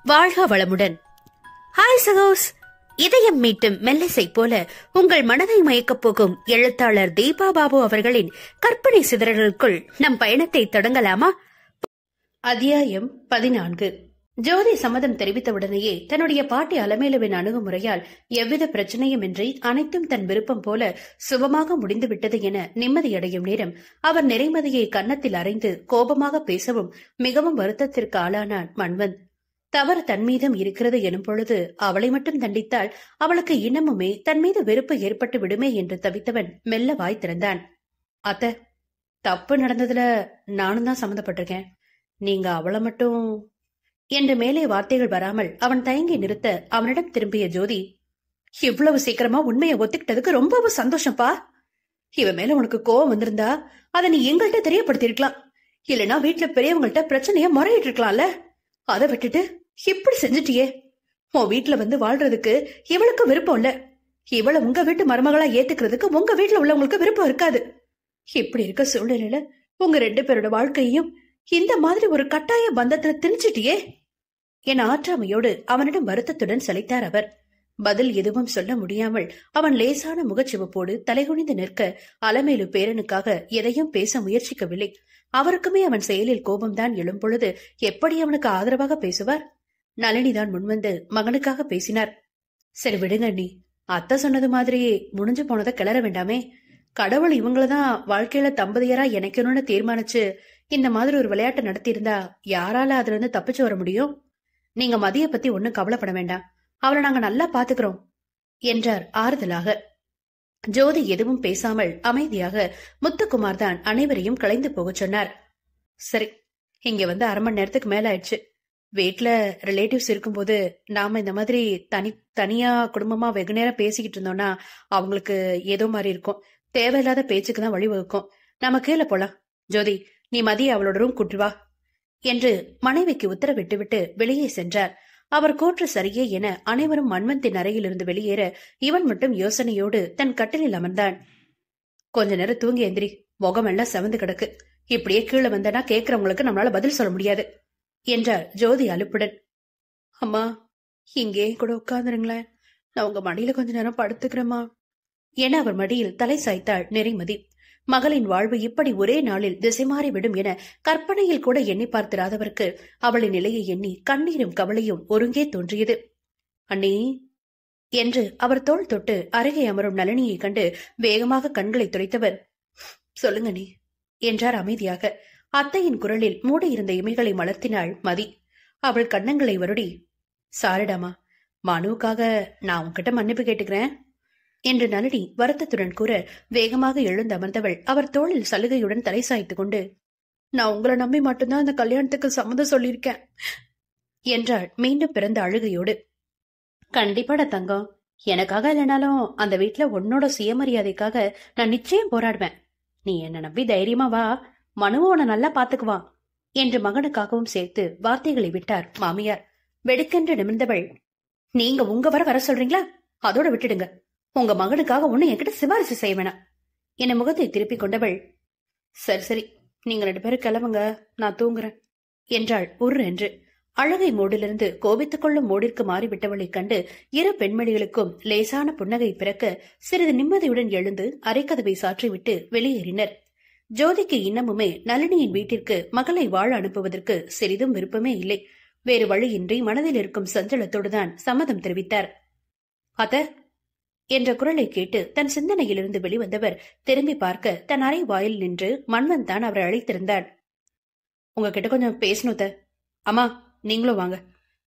வாழ்க வளமுடன். ஹாய் சகோஸ், இதயம் மீட்டும் மெல்லிசை போல உங்கள் மனதை மயக்கப் போகும் எழுத்தாளர் தீபா பாபு அவர்களின் கற்பனை சிதறல்களுக்குள் நம் பயணத்தை தொடங்கலாமா? அத்தியாயம் 14. ஜோதி சம்மதம் தெரிவித்தவுடனேயே தன்னுடைய பாட்டி அலமேலுவின் அணுகுமுறையால் எவ்வித பிரச்சனையுமின்றி அனைத்தும் தன் விருப்பம் போல சுபமாக முடிந்துவிட்டது என நிம்மதியடையும் நேரம் அவர் நிறைமதியை கன்னத்தில் அறைந்து கோபமாக பேசவும் மிகவும் வருத்தத்திற்கு ஆளானான் மன்வந்த். தவறு தன்மீதும் இருக்கிறது எனும் பொழுது அவளை மட்டும் தண்டித்தால் அவளுக்கு இன்னமுமே தன் மீது வெறுப்பு ஏற்பட்டு விடுமே என்று தவித்தவன் மெல்ல வாய் திறந்தான். அத்த, தப்பு நடந்ததுல நானும் தான் சம்மந்தப்பட்டிருக்கேன், நீங்க அவளை மட்டும் என்று மேலே வார்த்தைகள் வராமல் அவன் தயங்கி நிறுத்த அவனிடம் திரும்பிய ஜோதி, இவ்வளவு சீக்கிரமா உண்மையை ஒத்துக்கிட்டதுக்கு ரொம்பவும் சந்தோஷம்ப்பா. இவன் மேல உனக்கு கோவம் வந்திருந்தா அதை நீ எங்கள்கிட்ட தெரியப்படுத்தி இருக்கலாம், இல்லனா வீட்டுல பெரியவங்கள்ட்ட பிரச்சனைய முறையிட்டு இருக்கலாம்ல. அதை விட்டுட்டு இப்படி செஞ்சுட்டியே. உன் வீட்டுல வந்து வாழ்றதுக்கு இவளுக்கு விருப்பம் இல்ல, இவளை உங்க வீட்டு மருமகளா ஏத்துக்கிறதுக்கு உங்க வீட்டுல உள்ளவங்களுக்கு விருப்பம் இருக்காது. இப்படி இருக்க சூழ்நிலையில உங்க 2 பேரோட வாழ்க்கையையும் இந்த மாதிரி ஒரு கட்டாய பந்தத்துல திணிச்சிட்டியே என ஆற்றாமையோடு அவனிடம் வருத்தத்துடன் சலித்தார் அவர். பதில் எதுவும் சொல்ல முடியாமல் அவன் லேசான முகச்சிவப்போடு தலைகுனிந்து நிற்க அலமேலு பேரனுக்காக எதையும் பேச முயற்சிக்கவில்லை. அவருக்குமே அவன் செயலில் கோபம்தான் எழும் பொழுது எப்படி அவனுக்கு ஆதரவாக பேசுவார்? நளினிதான் முன்வந்து மகனுக்காக பேசினார். சரி விடுங்க அண்ணி, அத்தை சொன்னது மாதிரி முடிஞ்சு போனதை கிளற வேண்டாமே. கடவுள் இவங்களதான் வாழ்க்கையில தம்பதியரா இணைக்கணும்னு தீர்மானிச்சு இந்த மாதிரி ஒரு விளையாட்டு நடத்தி இருந்தா யாரால அதுல இருந்து தப்பிச்சு வர முடியும்? நீங்க மதிய பத்தி ஒன்னும் கவலைப்பட வேண்டாம், அவளை நாங்க நல்லா பாத்துக்கிறோம் என்றார் ஆறுதலாக. ஜோதி எதுவும் பேசாமல் அமைதியாக முத்துக்குமார் தான் அனைவரையும் கலைந்து போக சொன்னார். சரி, இங்க வந்து 1/2 மணி நேரத்துக்கு மேல ஆயிடுச்சு. வீட்டுல ரிலேட்டிவ்ஸ் இருக்கும்போது நாம இந்த மாதிரி தனியா குடும்பமா வெகு நேரம் பேசிக்கிட்டு இருந்தோம்னா அவங்களுக்கு ஏதோ மாதிரி இருக்கும், தேவையில்லாத பேச்சுக்கு தான் வழிவகுக்கும். நம்ம கீழே போலாம். ஜோதி, நீ மதிய அவளோட ரூம் கூட்டு வா என்று மனைவிக்கு உத்தரவிட்டு விட்டு வெளியே சென்றார். அவர் கூற்று சரியே என அனைவரும் மன்வந்தின் அறையிலிருந்து வெளியேற இவன் மட்டும் யோசனையோடு தன் கட்டிலில் அமர்ந்தான். கொஞ்ச நேரம் தூங்கி எந்திரி, முகமெல்லாம் செவந்து கிடக்கு. இப்படியே கீழே வந்தனா கேக்குறவங்களுக்கு நம்மளால பதில் சொல்ல முடியாது என்றார் ஜோதி அலுப்புடன். அம்மா, இங்கே கூட உட்கார்ந்துருங்களேன், நான் உங்க மடியில கொஞ்ச நேரம் படுத்துக்கிறேம்மா என அவர் மடியில் தலை சாய்த்தாள் நிறைமதி. மகளின் வாழ்வு இப்படி ஒரே நாளில் திசை மாறிவிடும் என கற்பனையில் கூட எண்ணி பார்த்திராதவருக்கு அவளின் நிலையை எண்ணி கண்ணீரும் கவலையும் ஒருங்கே தோன்றியது. அண்ணே என்று அவர் தோள் தொட்டு அருகே அமரும் நளினியை கண்டு வேகமாக கண்களை துடைத்தவர், சொல்லுங்க நீ என்றார் அமைதியாக. அத்தையின் குரலில் மூடியிருந்த இமைகளை மலர்த்தினாள் மதி. அவள் கண்ணங்களை வருடி, சாரிடாமா, மனுவுக்காக நான் உன்கிட்ட மன்னிப்பு கேட்டுக்கிறேன் என்று நளினி வருத்தத்துடன் கூற வேகமாக எழுந்தமர்ந்தவள் அவர் தோளில் சலுகையுடன் தலை சாய்த்து கொண்டு, நான் உங்களை நம்பி மட்டும்தான் அந்த கல்யாணத்துக்கு சம்மதம் சொல்லியிருக்கேன் என்றாள் மீண்டும் பிறந்த அழுகையோடு. கண்டிப்பாட தங்கம், எனக்காக இல்லைனாலும் அந்த வீட்டுல உன்னோட சுயமரியாதைக்காக நான் நிச்சயம் போராடுவேன். நீ என்ன நம்பி தைரியமா வா, மனுவை உன்னை நல்லா பாத்துக்குவான் என்று மகனுக்காகவும் சேர்த்து வார்த்தைகளை விட்டார் மாமியார். வெடுக்கென்று நிமிர்ந்தவள், நீங்க உங்க வர சொல்றீங்களா? அதோட விட்டுடுங்க, உங்க மகனுக்காக ஒண்ணு என்கிட்ட சிபாரிசு செய்ய வேணாம் என முகத்தை திருப்பிக் கொண்டவள், சரி சரி, நீங்க 2 பேரும் கிளம்புங்க, நான் தூங்குறேன் என்றாள் உர் என்று. அழகை மூடிலிருந்து கோபித்துக் கொள்ளும் மூடிற்கு மாறிவிட்டவளைக் கண்டு இரு பெண்மணிகளுக்கும் லேசான புன்னகை பிறக்க சிறிது நிம்மதியுடன் எழுந்து அரைக்கதவை சாற்றிவிட்டு வெளியேறினர். ஜோதிக்கு இன்னமுமே நளினியின் வீட்டிற்கு மகளை வாழ அனுப்புவதற்கு சிறிதும் விருப்பமே இல்லை. வேறு வழியின்றி மனதில் இருக்கும் சஞ்சலத்தோடுதான் சம்மதம் தெரிவித்தார். அத என்ற குரலை கேட்டு தன் சிந்தனையிலிருந்து வெளிவந்தவர் திரும்பி பார்க்க தன் அறை வாயில் நின்று மன்வந்த் தான் அவரை அழைத்திருந்தான். உங்ககிட்ட கொஞ்சம் பேசணும். அம்மா, நீங்களும் வாங்க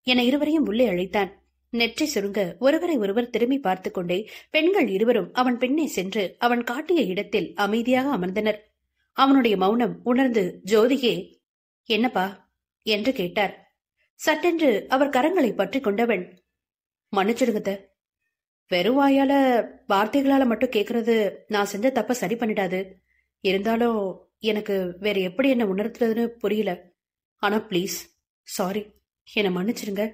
என இருவரையும் உள்ளே அழைத்தான். நெற்றி சுருங்க ஒருவரை ஒருவர் திரும்பி பார்த்து கொண்டே பெண்கள் இருவரும் அவன் பின்னே சென்று அவன் காட்டிய இடத்தில் அமைதியாக அமர்ந்தனர். அவனுடைய மௌனம் உணர்ந்து ஜோதியே, என்னப்பா என்று கேட்டார். சட்டென்று அவர் கரங்களை பற்றி கொண்டவன், மன்னிச்சிடுங்க, வெறும் வாயால வார்த்தைகளால மட்டும் கேக்குறது நான் செஞ்ச தப்ப சரி பண்ணிடாது. இருந்தாலும் எனக்கு வேற எப்படி என்ன உணர்த்துறதுன்னு புரியல. ஆனா பிளீஸ், சாரி, என்னை மன்னிச்சிருங்க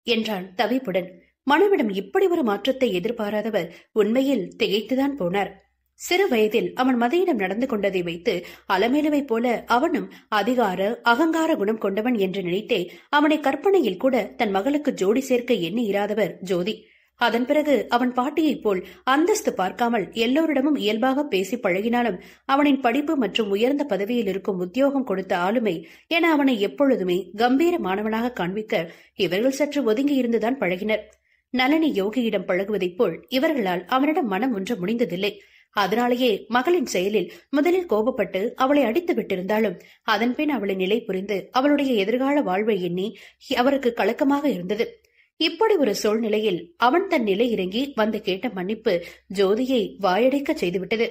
என்றான் தவிப்புடன். மனுவிடம் இப்படி ஒரு மாற்றத்தை எதிர்பாராதவர் உண்மையில் திகைத்துதான் போனார். சிறு வயதில் அவன் மதியிடம் நடந்து கொண்டதை வைத்து அலமேலுவை போல அவனும் அதிகார அகங்கார குணம் கொண்டவன் என்று நினைத்தே அவனை கற்பனையில் கூட தன் மகளுக்கு ஜோடி சேர்க்க எண்ணி இராதவர் ஜோதி. அதன் பிறகு அவன் பாட்டியைப் போல் அந்தஸ்து பார்க்காமல் எல்லோரிடமும் இயல்பாக பேசி பழகினாலும் அவனின் படிப்பு மற்றும் உயர்ந்த பதவியில் இருக்கும் உத்தியோகம் கொடுத்த ஆளுமை என அவனை எப்பொழுதுமே கம்பீர மாணவனாக காண்பிக்க இவர்கள் சற்று ஒதுங்கி இருந்துதான் பழகினர். நளினி யோகியிடம் பழகுவதைப் போல் இவர்களால் அவனிடம் மனம் ஒன்று முடிந்ததில்லை. அதனாலேயே மகளின் செயலில் முதலில் கோபப்பட்டு அவளை அடித்து விட்டிருந்தாலும் அதன்பின் அவளை நிலை புரிந்து அவளுடைய எதிர்கால வாழ்வை எண்ணி அவருக்கு கலக்கமாக இருந்தது. இப்படி ஒரு சூழ்நிலையில் அவன் தன் நிலை இறங்கி வந்து கேட்ட மன்னிப்பு ஜோதியை வாயடைக்க செய்துவிட்டது.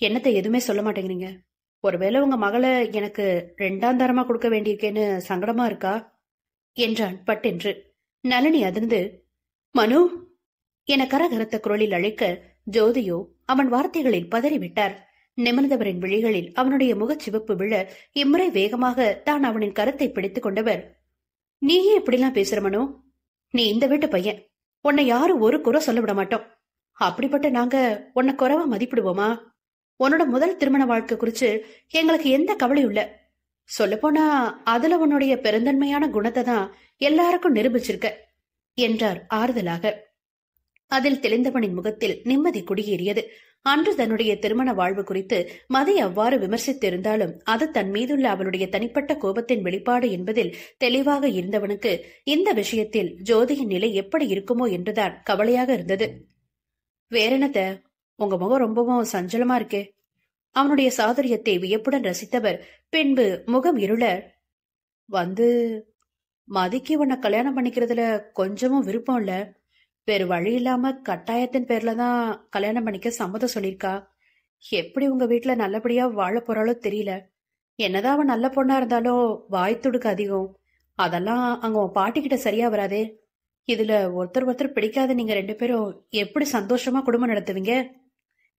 என்னத்தை எதுவுமே சொல்ல மாட்டேங்கிறீங்க? ஒருவேளை உங்க மகளை எனக்கு 2ஆம் தரமா கொடுக்க வேண்டியிருக்கேன்னு சங்கடமா இருக்கா என்றான் பட்டென்று. நளினி அதிர்ந்து மனு என கரகரத்த குரலில் அழைக்க ஜோதியோ அவன் வார்த்தைகளில் பதறிவிட்டார். நிமிர்ந்தவரின் விழிகளில் அவனுடைய முகச்சிவப்பு விழ இம்முறை வேகமாக தான் அவனின் கரத்தை பிடித்துக் கொண்டவர், நீயே இப்படிலாம் பேசுற மனோ? நீ இந்த வீட்டு பையன், உன்னை யாரும் ஒரு குறை சொல்ல விட மாட்டோம். அப்படிப்பட்ட நாங்க உன்னை குறைவா மதிப்பிடுவோமா? உன்னோட முதல் திருமண வாழ்க்கை குறிச்சு எங்களுக்கு எந்த கவலையும் இல்ல. சொல்லப்போனா அதுல உன்னுடைய பெருந்தன்மையான குணத்தை தான் எல்லாருக்கும் நிரூபிச்சிருக்க என்றார் ஆறுதலாக. அதில் தெளிந்தவனின் முகத்தில் நிம்மதி குடியேறியது. அன்று தன்னுடைய திருமண வாழ்வு குறித்து மதி அவ்வாறு விமர்சித்திருந்தாலும் அது தன் மீதுள்ள அவளுடைய தனிப்பட்ட கோபத்தின் வெளிப்பாடு என்பதில் தெளிவாக இருந்தவனுக்கு இந்த விஷயத்தில் ஜோதியின் நிலை எப்படி இருக்குமோ என்றுதான் கவலையாக இருந்தது. வேறெனத்த, உங்க முகம் ரொம்பவும் சஞ்சலமா இருக்கே. அவனுடைய சாதுரியத்தை வியப்புடன் ரசித்தவர் பின்பு முகம் இருள, வந்து மதிக்கு உன்னை கல்யாணம் பண்ணிக்கிறதுல கொஞ்சமும் விருப்பம் இல்ல. வேறு வழி இல்லாம கட்டாயத்தின் பேர்ல தான் கல்யாணம் பண்ணிக்க சம்மதம் சொல்லிருக்கா. எப்படி உங்க வீட்டுல நல்லபடியா வாழ போறாளோ தெரியல. என்னதான் அவன் நல்ல பொண்ணா இருந்தாலும் வாய் துடுக்கு அதிகம். அதெல்லாம் அங்க உன் பாட்டிக்கிட்ட சரியா வராதே. இதுல ஒருத்தர் பிடிக்காத நீங்க 2 பேரும் எப்படி சந்தோஷமா குடும்பம் நடத்துவீங்க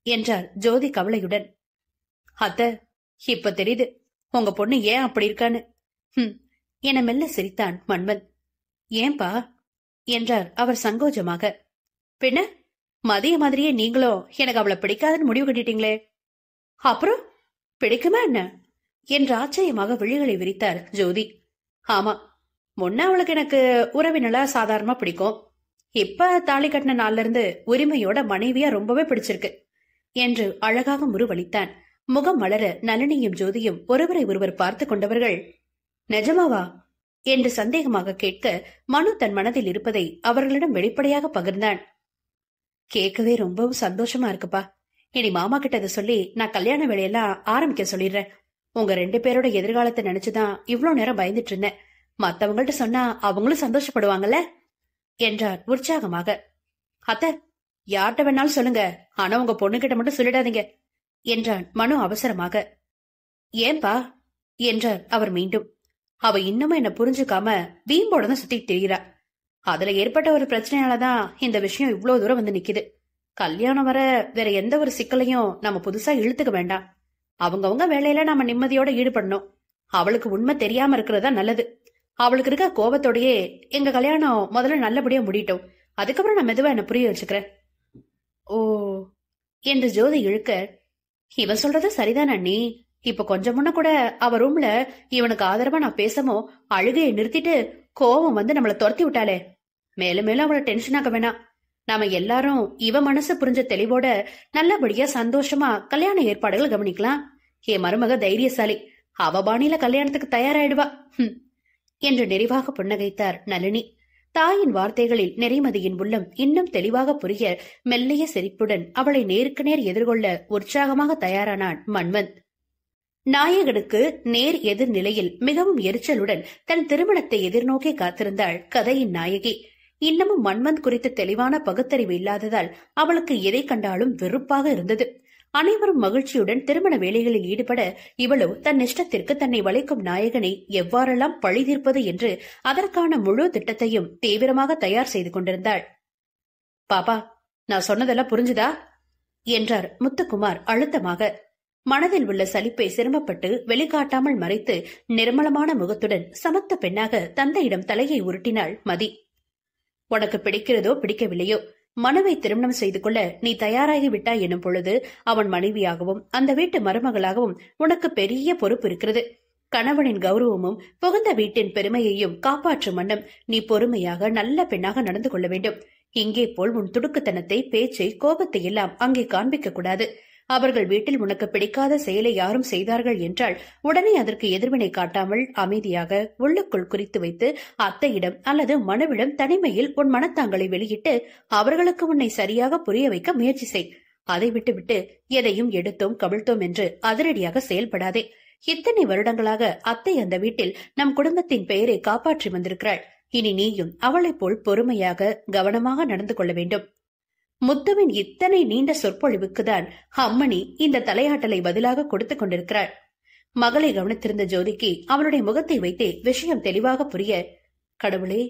என்றார் ஜோதி கவலையுடன். அத்த, இப்ப தெரியுது உங்க பொண்ணு ஏன் அப்படி இருக்கான்னு என மெல்ல சிரித்தான் மன்மன். ஏன்பா என்றார் அவர் சங்கோஜமாக. பின்ன மதிய மாதிரியே நீங்களும் எனக்கு அவளை பிடிக்காதுன்னு முடிவு கட்டிட்டீங்களே, அப்புறம் பிடிக்குமா என்ன என்று ஆச்சரியமாக விழிகளை விரித்தார் ஜோதி. ஆமா, முன்ன அவளுக்கு எனக்கு உறவினலா சாதாரணமா பிடிக்கும். இப்ப தாலி கட்டின நாள்ல இருந்து உரிமையோட மனைவியா ரொம்பவே பிடிச்சிருக்கு என்று அழகாக முருவளித்தான். முகம் மலர நளினியும் ஜோதியும் ஒருவரை ஒருவர் பார்த்து கொண்டவர்கள், நிஜமாவா என்று சந்தேகமாக கேட்க மனு தன் மனதில் இருப்பதை அவர்களிடம் வெளிப்படையாக பகிர்ந்தான். கேட்கவே ரொம்பவும் சந்தோஷமா இருக்குப்பா. இனி மாமா கிட்ட அதை சொல்லி நான் கல்யாண வேலையெல்லாம் ஆரம்பிக்க சொல்லிடுறேன். உங்க 2 பேரோட எதிர்காலத்தை நினைச்சுதான் இவ்வளவு நேரம் பயந்துட்டு இருந்தேன். மத்தவங்கள்ட்ட சொன்னா அவங்களும் சந்தோஷப்படுவாங்கல்ல என்றார் உற்சாகமாக. அத்த, யார்கிட்ட வேணாலும் சொல்லுங்க, ஆனா உங்க பொண்ணுகிட்ட மட்டும் சொல்லிடாதீங்க என்றான் மனு அவசரமாக. ஏன்பா என்றார் அவர் மீண்டும். அவ இன்னமும் என்ன புரிஞ்சுக்காம வீம்போட தான் சுத்தி தெரியுறா. அதுல ஏற்பட்ட ஒரு பிரச்சனையாலதான் இந்த விஷயம் இவ்வளவு தூரம் வந்து நிக்குது. கல்யாணம் வர வேற எந்த ஒரு சிக்கலையும் நம்ம புதுசா இழுத்துக்க வேண்டாம். அவங்கவுங்க வேலையில நாம நிம்மதியோட ஈடுபடணும். அவளுக்கு உண்மை தெரியாம இருக்கிறதா நல்லது. அவளுக்கு இருக்க கோபத்தோடயே எங்க கல்யாணம் முதல்ல நல்லபடியா முடியட்டும். அதுக்கப்புறம் நான் மெதுவா என்ன புரிய வச்சுக்கிறேன். ஓ என்று ஜோதி இழுக்க, இவன் சொல்றது சரிதான் அண்ணி. இப்ப கொஞ்சம் முன்ன கூட அவ ரூம்ல இவனுக்கு ஆதரவா நான் பேசமோ அழுகையை நிறுத்திட்டு கோவம் வந்து நம்மள துரத்தி விட்டாளே. மேலும் மேலும் அவளை டென்ஷன் ஆக்க வேணாம். நாம எல்லாரும் இவ மனசு புரிஞ்ச தெளிவோட நல்லபடியா சந்தோஷமா கல்யாண ஏற்பாடுகள் கவனிக்கலாம். என் மருமக தைரியசாலி, அவ பாணியில கல்யாணத்துக்கு தயாராயிடுவா என்று நிறைவாக புன்னகைத்தார் நளினி. தாயின் வார்த்தைகளில் நெறிமதியின் உள்ளம் இன்னும் தெளிவாக புரிய மெல்லிய சிரிப்புடன் அவளை நேருக்கு நேர் எதிர்கொள்ள உற்சாகமாக தயாரானான் மன்மன். நாயகனுக்கு நேர் எதிர் நிலையில் மிகவும் எரிச்சலுடன் தன் திருமணத்தை எதிர்நோக்கி காத்திருந்தாள் கதையின் நாயகி. இன்னமும் மன்மந்த் குறித்த தெளிவான பகுத்தறிவு இல்லாததால் அவளுக்கு எதை கண்டாலும் வெறுப்பாக இருந்தது. அனைவரும் மகிழ்ச்சியுடன் திருமண வேலைகளில் ஈடுபட இவளோ தன் இஷ்டத்திற்கு தன்னை வளைக்கும் நாயகனை எவ்வாறெல்லாம் பழி தீர்ப்பது என்று அதற்கான முழு திட்டத்தையும் தீவிரமாக தயார் செய்து கொண்டிருந்தாள். பாப்பா, நான் சொன்னதெல்லாம் புரிஞ்சுதா என்றார் முத்துக்குமார் அழுத்தமாக. மனதில் உள்ள சலிப்பை சிரமப்பட்டு வெளிக்காட்டாமல் மறைத்து நிர்மலமான முகத்துடன் சமத்த பெண்ணாக தந்தையிடம் தலையை உருட்டினாள் மதி. உனக்கு பிடிக்கிறதோ பிடிக்கவில்லையோ, மனுவை திருமணம் செய்து கொள்ள நீ தயாராகி விட்டாய் எனும் பொழுது அவன் மனைவியாகவும் அந்த வீட்டு மருமகளாகவும் உனக்கு பெரிய பொறுப்பு இருக்கிறது. கணவனின் கௌரவமும் புகுந்த வீட்டின் பெருமையையும் காப்பாற்றும் வண்ணம் நீ பொறுமையாக நல்ல பெண்ணாக நடந்து கொள்ள வேண்டும். இங்கே போல் உன் துடுக்குத்தனத்தை, பேச்சை, கோபத்தை எல்லாம் அங்கே காண்பிக்க கூடாது. அவர்கள் வீட்டில் உனக்கு பிடிக்காத செயலை யாரும் செய்தார்கள் என்றால் உடனே அதற்கு எதிர்வினை காட்டாமல் அமைதியாக உள்ளுக்குள் குறித்து வைத்து அத்தையிடம் அல்லது மனுவிடம் தனிமையில் உன் மனத்தாங்களை வெளியிட்டு அவர்களுக்கு உன்னை சரியாக புரிய வைக்க முயற்சி செய். அதை விட்டுவிட்டு எதையும் எடுத்தோம் கவிழ்த்தோம் என்று அதிரடியாக செயல்படாதே. இத்தனை வருடங்களாக அத்தை அந்த வீட்டில் நம் குடும்பத்தின் பெயரை காப்பாற்றி வந்திருக்கிறாள். இனி நீயும் அவளைப் போல் பொறுமையாக கவனமாக நடந்து கொள்ள வேண்டும். முத்துவின் இத்தனை நீண்ட சொற்பொழிவுக்குதான் அம்மணி இந்த தலையாட்டலை பதிலாக கொடுத்துக் கொண்டிருக்கிறாள். மகளை கவனித்திருந்த ஜோதிக்கு அவளுடைய முகத்தை வைத்தே விஷயம் தெளிவாக புரிய, கடவுளே,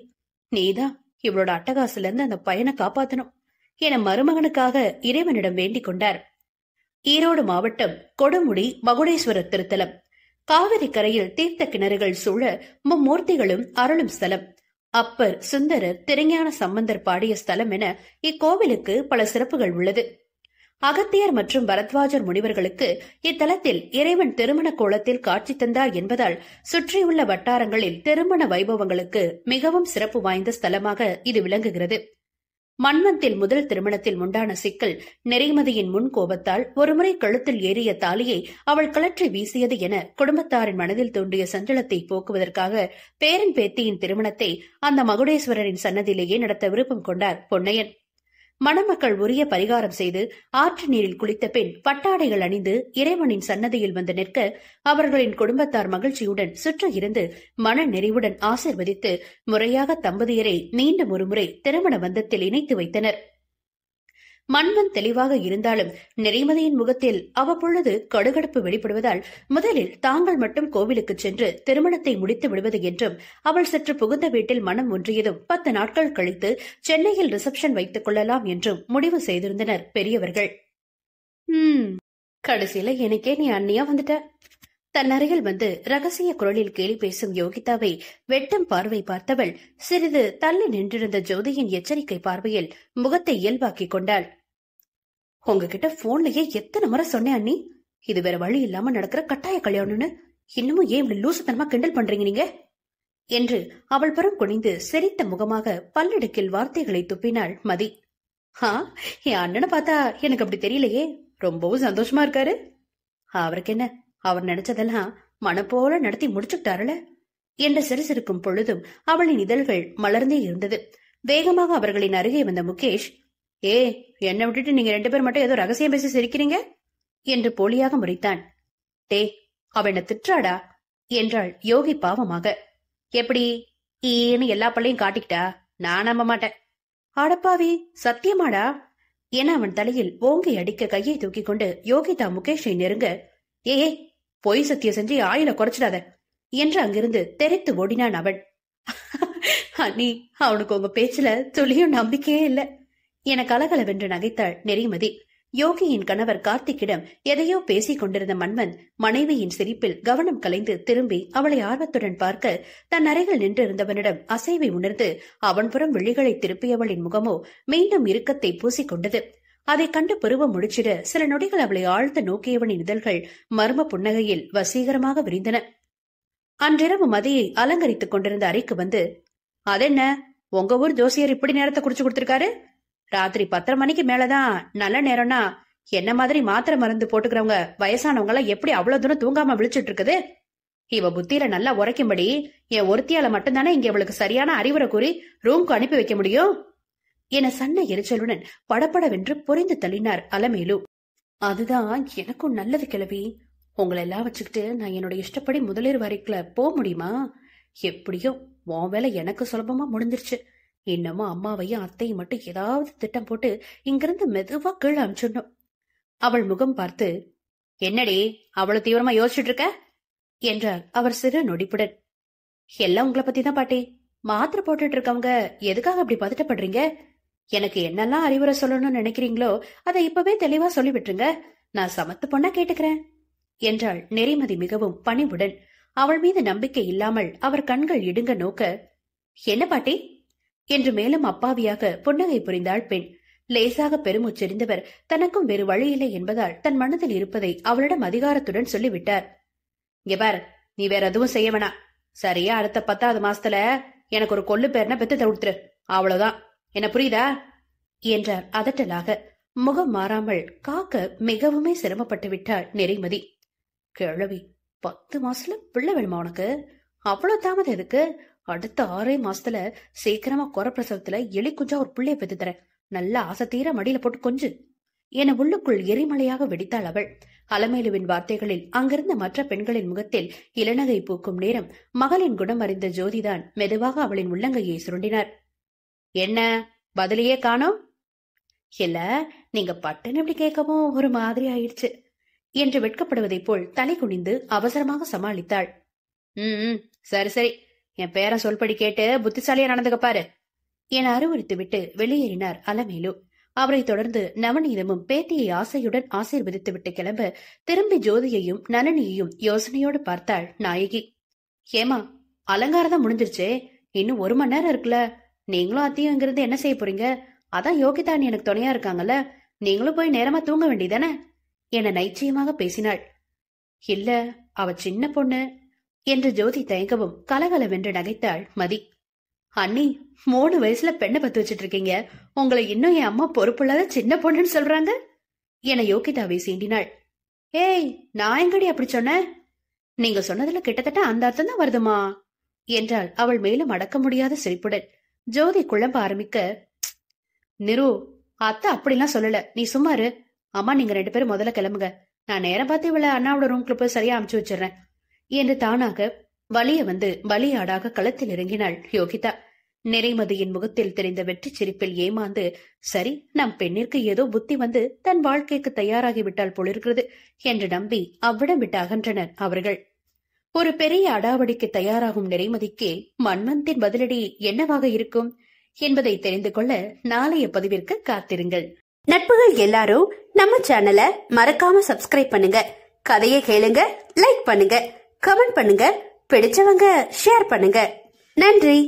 நீதான் இவளோட அட்டகாசில இருந்து அந்த பையனை காப்பாத்தணும் என மருமகனுக்காக இறைவனிடம் வேண்டிக் கொண்டார். ஈரோடு மாவட்டம் கொடுமுடி மகுடேஸ்வரர் திருத்தலம். காவிரி கரையில் தீர்த்த கிணறுகள் சூழ மும்மூர்த்திகளும் அருளும் ஸ்தலம். அப்பர், சுந்தரர், திருஞான சம்பந்தர் பாடிய ஸ்தலம் என இக்கோவிலுக்கு பல சிறப்புகள் உள்ளது. அகத்தியர் மற்றும் பரத்வாஜர் முனிவர்களுக்கு இத்தலத்தில் இறைவன் திருமண கோலத்தில் காட்சி தந்தார் என்பதால் சுற்றியுள்ள வட்டாரங்களில் திருமண வைபவங்களுக்கு மிகவும் சிறப்பு வாய்ந்த ஸ்தலமாக இது விளங்குகிறது. மன்வந்தில் முதல் திருமணத்தில் உண்டான சிக்கல் நெறிமதியின் முன் கோபத்தால் ஒருமுறை கழுத்தில் ஏறிய தாலியை அவள் கழற்றி வீசியது என குடும்பத்தாரின் மனதில் தோன்றிய சஞ்சலத்தை போக்குவதற்காக பேரன் பேத்தியின் திருமணத்தை அந்த மகுடேஸ்வரரின் சன்னதியிலேயே நடத்த விருப்பம் கொண்டார் பொன்னையன். மணமக்கள் உரிய பரிகாரம் செய்து ஆற்று நீரில் குளித்த பின் பட்டாடைகள் அணிந்து இறைவனின் சன்னதியில் வந்து நிற்க அவர்களின் குடும்பத்தார் மகிழ்ச்சியுடன் சுற்ற இருந்து மன நிறைவுடன் ஆசிர்வதித்து முறையாக தம்பதியரை மீண்டும் ஒருமுறை திருமண பந்தத்தில் இணைத்து வைத்தனர். மன்வன் தெளிவாக இருந்தாலும் நெறிமதியின் முகத்தில் அவ்வப்பொழுது கடுகடுப்பு வெளிப்படுவதால் முதலில் தாங்கள் மட்டும் கோவிலுக்கு சென்று திருமணத்தை முடித்து விடுவது என்றும் அவள் சற்று புகுந்த வீட்டில் மனம் ஒன்றியதும் 10 நாட்கள் கழித்து சென்னையில் ரிசப்ஷன் வைத்துக் கொள்ளலாம் என்றும் முடிவு செய்திருந்தனர் பெரியவர்கள். கடைசியில எனக்கே நீ அண்ணியா வந்துட்ட. தன் அருகில் வந்து ரகசிய குரலில் கேலி பேசும் யோகிதாவை வெட்டும் பார்வை பார்த்தவள் சிறிது தள்ளி நின்றிருந்த ஜோதியின் எச்சரிக்கை பார்வையில் முகத்தை இயல்பாக்கிக் கொண்டாள். உங்ககிட்ட போன்லயே எத்தனை முறை சொன்னேன் அண்ணி, இது வேற வழி இல்லாம நடக்கிற கட்டாய கல்யாணம்னு, இன்னமும் ஏன் இப்படி லூசுத்தனமா கிண்டல் பண்றீங்க நீங்க என்று அவள் புறம் குனிந்து சிரித்த முகமாக பல்லடுக்கில் வார்த்தைகளை துப்பினாள் மதி. என் அண்ணனை பார்த்தா எனக்கு அப்படி தெரியலையே, ரொம்பவும் சந்தோஷமா இருக்காரு. அவருக்கு என்ன, அவர் நினைச்சதெல்லாம் மனப்போல நடத்தி முடிச்சுட்டாருல என்று சிறுசிருக்கும் பொழுதும் அவளின் இதழ்கள் மலர்ந்தே இருந்தது. வேகமாக அவர்களின் அருகே வந்த முகேஷ், என்னை விட்டுட்டு நீங்க 2 பேர் மட்டும் ஏதோ ரகசியம் பேசி சிரிக்கிறீங்க என்று போலியாக முறைத்தான். அவனை திட்டாடா என்றாள் யோகி பாவமாக. எப்படி ஈன்னு எல்லா பள்ளையும் காட்டிக்கிட்டா? நான் நம்ப மாட்டேன். ஆடப்பாவி, சத்தியமாடா என அவன் தலையில் ஓங்கி அடிக்க கையை தூக்கி கொண்டு யோகிதா முகேஷை நெருங்க, பொய் சத்தியம் செஞ்சு ஆயில குறைச்சிடாத என்று அங்கிருந்து தெரித்து ஓடினான் அவன். அண்ணி, அவனுக்கு உங்க பேச்சுல துளியும் நம்பிக்கையே இல்ல என கலகலவென்று நகைத்தாள் நெறிமதி. யோகியின் கணவர் கார்த்திக்கிடம் எதையோ பேசிக் கொண்டிருந்த மன்வன் மனைவியின் சிரிப்பில் கவனம் கலைந்து திரும்பி அவளை ஆர்வத்துடன் பார்க்க தன் அறையில் நின்றிருந்தவனிடம் அசைவை உணர்ந்து அவன் புறம் விழிகளை திருப்பியவளின் முகமோ மீண்டும் இறுக்கத்தை பூசிக்கொண்டது. அதை கண்டு பருவம் முடிச்சிட சில நொடிகள் அவளை ஆழ்ந்து நோக்கியவனின் இதழ்கள் மர்ம புன்னகையில் வசீகரமாக விரிந்தன. அன்றிரவு மதியை அலங்கரித்துக் கொண்டிருந்த அறைக்கு வந்து, அதென்ன உங்க ஊர் ஜோசியர் இப்படி நேரத்தை குறிச்சு கொடுத்திருக்காரு? ராத்திரி 10:30 மணிக்கு மேலதான் நல்ல நேரம்னா என்ன மாதிரி மாத்திரை மருந்து போட்டுக்கிறவங்க வயசானவங்க எல்லாம் எப்படி அவ்வளவு தூரம் தூங்காம விழிச்சிட்டு இருக்குது? இவ புத்தியில நல்லா உரைக்கும்படி என் ஒருத்தியால மட்டும்தானே இங்க இவளுக்கு சரியான அறிவுரை கூறி ரூம்க்கு அனுப்பி வைக்க முடியும் என சன்ன எரிச்சலுடன் படபடவென்று புரிந்து தள்ளினார் அலமேலு. அதுதான் எனக்கும் நல்லது கிழவி. உங்களை எல்லாம் வச்சுக்கிட்டு நான் என்னோட இஷ்டப்படி முதலீர் வரைக்குல போக முடியுமா? எப்படியோ உன் வேலை எனக்கு சுலபமா முடிஞ்சிருச்சு. இன்னமும் அம்மாவையும் அத்தையும் மட்டும் ஏதாவது திட்டம் போட்டு இங்கிருந்து மெதுவா கீழே அனுப்பிச்சிடணும். அவள் முகம் பார்த்து, என்னடி அவ்வளவு தீவிரமா யோசிச்சுட்டு இருக்க என்றார் அவர் சிறு நொடிப்புடன். எல்லாம் உங்களை பத்தி தான் பாட்டி. மாத்திரை போட்டுட்டு இருக்கவங்க எதுக்காக அப்படி பதட்டப்படுறீங்க? எனக்கு என்னெல்லாம் அறிவுரை சொல்லணும்னு நினைக்கிறீங்களோ அதை இப்பவே தெளிவா சொல்லி விட்டுருங்க. நான் சமத்து பொண்ணா கேட்டுக்கிறேன் என்றாள் நெறிமதி மிகவும் பணிவுடன். அவள் மீது நம்பிக்கை இல்லாமல் அவர் கண்கள் இடுங்க நோக்க, என்ன பாட்டி என்று மேலும் அப்பாவியாக புன்னகை புரிந்தாள் பெண். லேசாக பெருமூச்செறிந்தவர் தனக்கும் வேறு வழியில்லை என்பதால் தன் மனதில் இருப்பதை அவளிடம் அதிகாரத்துடன் சொல்லிவிட்டார். இங்க பார், நீ வேற எதுவும் செய்ய வேணாம். சரியா அடுத்த 10வது மாசத்துல எனக்கு ஒரு கொள்ளு பேர்ன பெத்து தவிர்த்துரு, அவ்வளவுதான். என்ன புரியுதா என்றார் அதட்டலாக. முகம் மாறாமல் காக்க மிகவுமே சிரமப்பட்டு விட்டாள் நிறைமதி. கிழவி, 10 மாசத்துல பிள்ளை வேணுமா உனக்கு? அவ்வளவு தாமதம் எதுக்கு? அடுத்த 6 மாசத்துல சீக்கிரமா குறப்பிரசவத்துல எலி குஞ்சா ஒரு பிள்ளைய பெத்து தரேன். நல்ல ஆசை தீர மடியில போட்டு கொஞ்சு என உள்ளுக்குள் எரிமலையாக வெடித்தாள் அவள். அலமேலுவின் வார்த்தைகளில் அங்கிருந்த மற்ற பெண்களின் முகத்தில் இளநகை பூக்கும் நேரம் மகளின் குணம் அறிந்த ஜோதிதான் மெதுவாக அவளின் உள்ளங்கையை சுருண்டினார். என்ன பதிலையே காணோம்? இல்ல, நீங்க பட்டுன்னு இப்படி கேட்கவும் ஒரு மாதிரி ஆயிடுச்சு என்று வெட்கப்படுவதைப் போல் தலை குனிந்து அவசரமாக சமாளித்தாள். சரி சரி, என் பேரன் சொல்படி கேட்டு புத்திசாலியா நடந்துக்க பாரு என அறிவுறுத்து விட்டு வெளியேறினார் அலமேலு. அவரை தொடர்ந்து நவநீதமும் பேத்தியை ஆசையுடன் ஆசீர்வதித்து விட்டு கிளம்ப திரும்பி ஜோதியையும் நளினியையும் யோசனையோடு பார்த்தாள் நாயகி. ஏமா, அலங்காரம் தான் முடிஞ்சிருச்சே, இன்னும் 1 மணி நேரம் இருக்குல்ல. நீங்களும் அத்தையும் இங்கிருந்து என்ன செய்ய போறீங்க? அதான் யோகிதானி எனக்கு துணையா இருக்காங்கல்ல, நீங்களும் போய் நேரமா தூங்க வேண்டியதானே என நைச்சியமாக பேசினாள். இல்ல, அவ சின்ன பொண்ணு என்று ஜோதி தயங்கவும் கலகலவென்று நகைத்தாள் மதி. அண்ணி, 3 வயசுல பெண்ணை பத்து வச்சிட்டு இருக்கீங்க, உங்களை இன்னும் என் அம்மா பொறுப்புள்ளாத சின்ன பொண்ணுன்னு சொல்றாங்க என யோகிதாவை சீண்டினாள். ஏய், நான் எங்கடி அப்படி சொன்னேன்? நீங்க சொன்னதுல கிட்டத்தட்ட அந்த அர்த்தம் தான் வருதுமா என்றாள் அவள் மேலும் அடக்க முடியாத சிரிப்புடன். ஜோதி குழம்ப ஆரம்பிக்க, நிரு, அத்தை அப்படிலாம் சொல்லல, நீ சும்மாரு. அம்மா, நீங்க 2 பேரும் முதல்ல கிளம்புங்க, நான் நேரம் பார்த்து இவளை அண்ணாவோட ரூம்குள்ள போய் சரியா அமுச்சு வச்சிடறேன் என்று தானாக வலிய வந்து பலியாடாக களத்தில் இறங்கினாள் யோகிதா. நிறைமதியின் முகத்தில் தெரிந்த வெற்றி சிரிப்பில் ஏமாந்து, சரி, நம் பெண்ணிற்கு ஏதோ புத்தி வந்து தன் வாழ்க்கைக்கு தயாராகிவிட்டால் போலிருக்கிறது என்று நம்பி அவ்விடம் விட்டு அகன்றனர் அவர்கள். ஒரு பெரிய அடாவடிக்கு தயாராகும் நிறைமதிக்கு மன்மந்தின் பதிலடி என்னவாக இருக்கும் என்பதை தெரிந்து கொள்ள நாளைய பதிவிற்கு காத்திருங்கள். நட்புகள் எல்லாரும் நம்ம சேனலை மறக்காம சப்ஸ்கிரைப் பண்ணுங்க. கதையை கேளுங்க, லைக் பண்ணுங்க, கமெண்ட் பண்ணுங்க, பிடிச்சவங்க ஷேர் பண்ணுங்க. நன்றி.